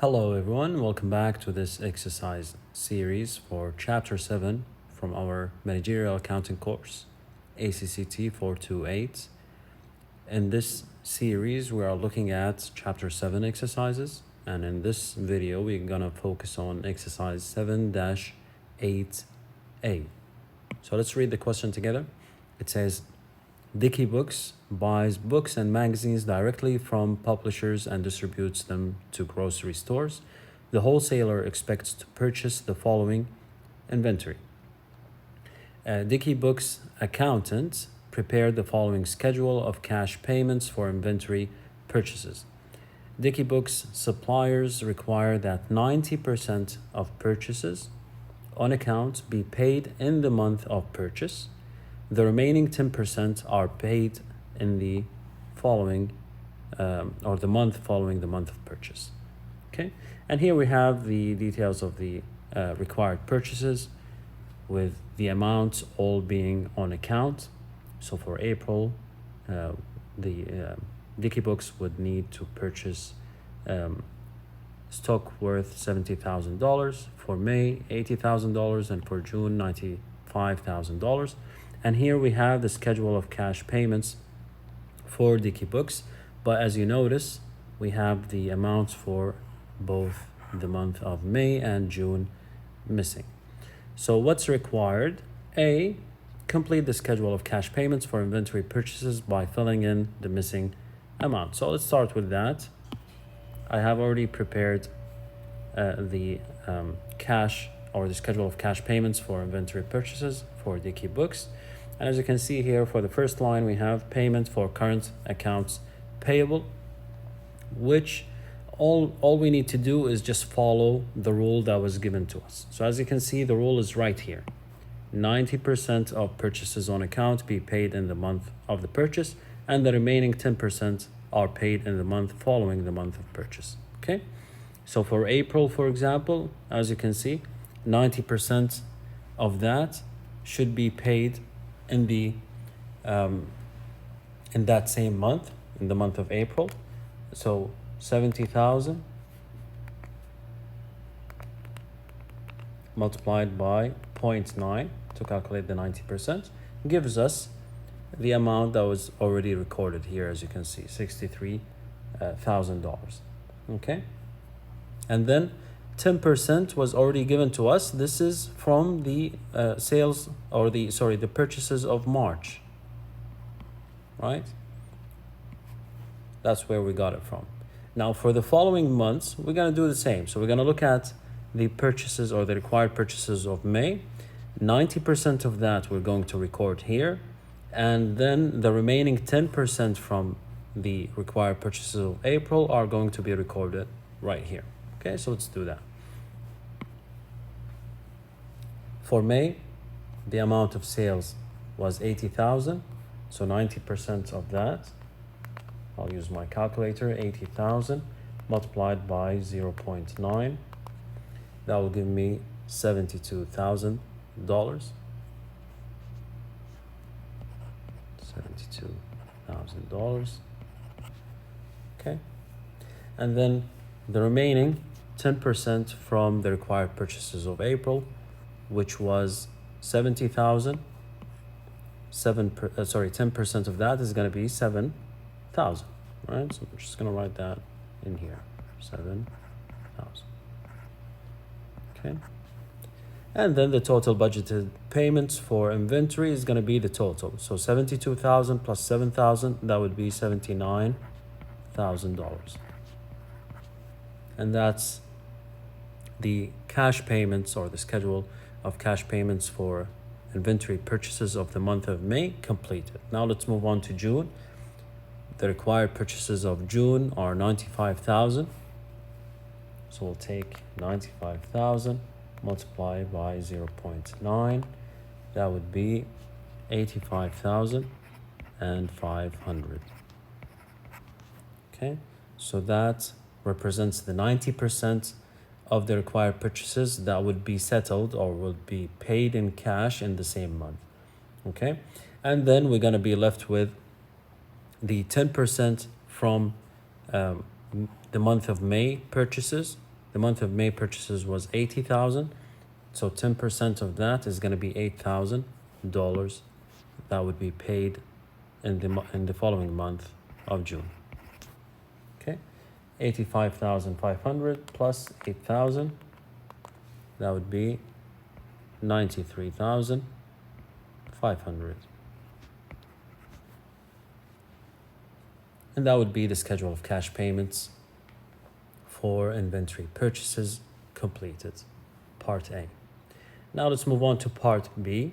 Hello everyone, welcome back to this exercise series for Chapter 7 from our Managerial Accounting course, ACCT 428. In this series, we are looking at Chapter 7 exercises, and in this video, we're gonna focus on exercise 7-8A. So let's read the question together. It says, Dickey Books buys books and magazines directly from publishers and distributes them to grocery stores. The wholesaler expects to purchase the following inventory. Dickey Books accountant prepared the following schedule of cash payments for inventory purchases. Dickey Books suppliers require that 90% of purchases on account be paid in the month of purchase. The remaining 10% are paid in the following or the month following the month of purchase. Okay, and here we have the details of the required purchases with the amounts all being on account. So for April, the Dickey Books would need to purchase stock worth $70,000, for May $80,000, and for June $95,000. And here we have the schedule of cash payments for Dickey Books. But as you notice, we have the amounts for both the month of May and June missing. So what's required? A, complete the schedule of cash payments for inventory purchases by filling in the missing amount. So let's start with that. I have already prepared the cash or the schedule of cash payments for inventory purchases for Dickey Books. And as you can see here, for the first line, we have payment for current accounts payable, which all we need to do is just follow the rule that was given to us. So as you can see, the rule is right here. 90% of purchases on account be paid in the month of the purchase, and the remaining 10% are paid in the month following the month of purchase. Okay, so for April, for example, as you can see, 90% of that should be paid in the in that same month, in the month of April. So 70,000 multiplied by 0.9 to calculate the 90% gives us the amount that was already recorded here, as you can see, $63,000. Okay, and then 10% was already given to us. This is from the sales or the purchases of March, right? That's where we got it from. Now for the following months, we're going to do the same. So we're going to look at the purchases or the required purchases of May. 90% of that we're going to record here, and then the remaining 10% from the required purchases of April are going to be recorded right here. Okay, so let's do that. For May, the amount of sales was 80,000. So 90% of that, I'll use my calculator, 80,000 multiplied by 0.9. That will give me $72,000. $72,000. Okay, and then the remaining 10% from the required purchases of April, which was 70,000. 10% of that is going to be 7,000, right? So I'm just going to write that in here, 7,000. Okay, and then the total budgeted payments for inventory is going to be the total. So 72,000 plus 7,000, that would be $79,000. And that's the cash payments or the schedule of cash payments for inventory purchases of the month of May completed. Now let's move on to June. The required purchases of June are 95,000. So we'll take 95,000 multiplied by 0.9. That would be 85,500. Okay, so that represents the 90% of the required purchases that would be settled or will be paid in cash in the same month. Okay, and then we're going to be left with the 10% from the month of May purchases, The month of May purchases was 80,000. So 10% of that is going to be $8,000 that would be paid in the following month of June. Okay, 85,500 plus 8,000, that would be 93,500. And that would be the schedule of cash payments for inventory purchases completed, part A. Now let's move on to part B.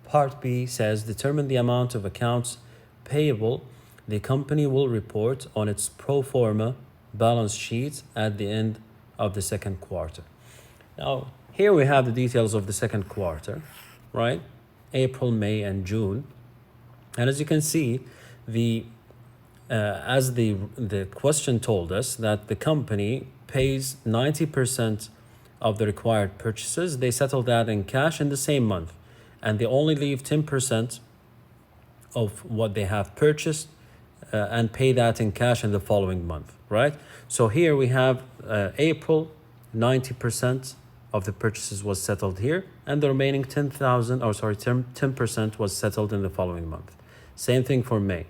Part B says determine the amount of accounts payable the company will report on its pro forma balance sheet at the end of the second quarter. Now, here we have the details of the second quarter, right? April, May, and June. And as you can see, as the question told us that the company pays 90% of the required purchases, they settle that in cash in the same month, and they only leave 10% of what they have purchased and pay that in cash in the following month, right? So here we have April, 90% of the purchases was settled here, and the remaining 10% was settled in the following month. Same thing for May.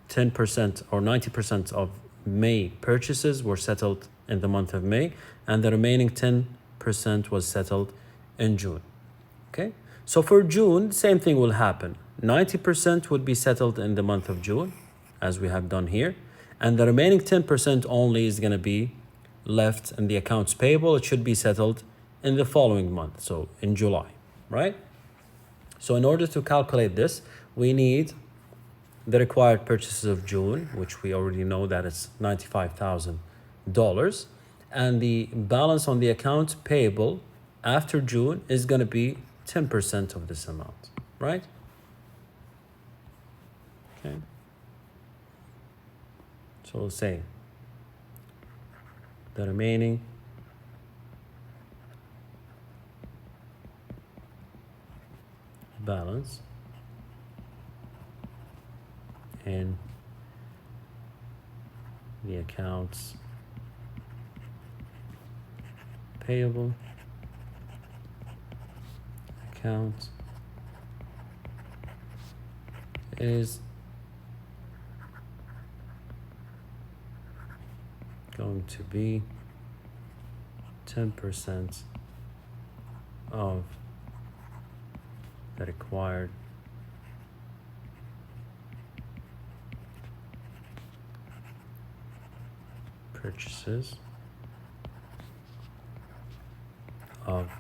10% or 90% of May purchases were settled in the month of May, and the remaining 10% was settled in June. Okay, so for June, same thing will happen. 90% would be settled in the month of June, as we have done here, and the remaining 10% only is going to be left in the accounts payable. It should be settled in the following month, so in July, right? So in order to calculate this, we need the required purchases of June, which we already know that it's $95,000, and the balance on the account payable after June is going to be 10% of this amount, right? Okay. So we'll say the remaining balance in the accounts payable account is going to be 10% of the required purchases of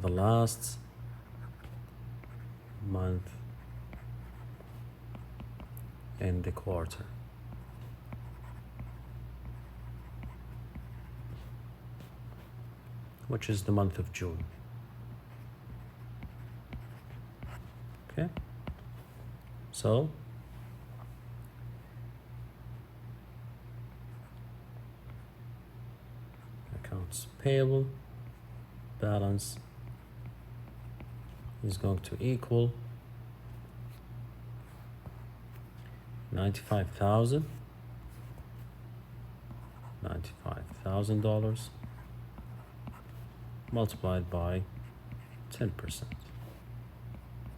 the last month in the quarter. Which is the month of June. Okay, so accounts payable balance is going to equal $95,000 multiplied by 10%,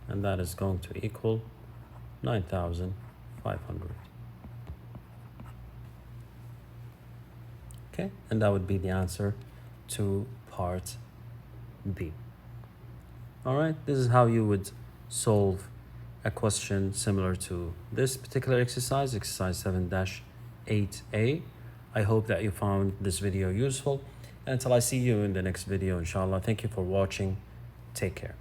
and that is going to equal 9,500. Okay, and that would be the answer to part B. All right, this is how you would solve a question similar to this particular exercise, exercise 7-8A. I hope that you found this video useful. Until I see you in the next video, inshallah, thank you for watching. Take care.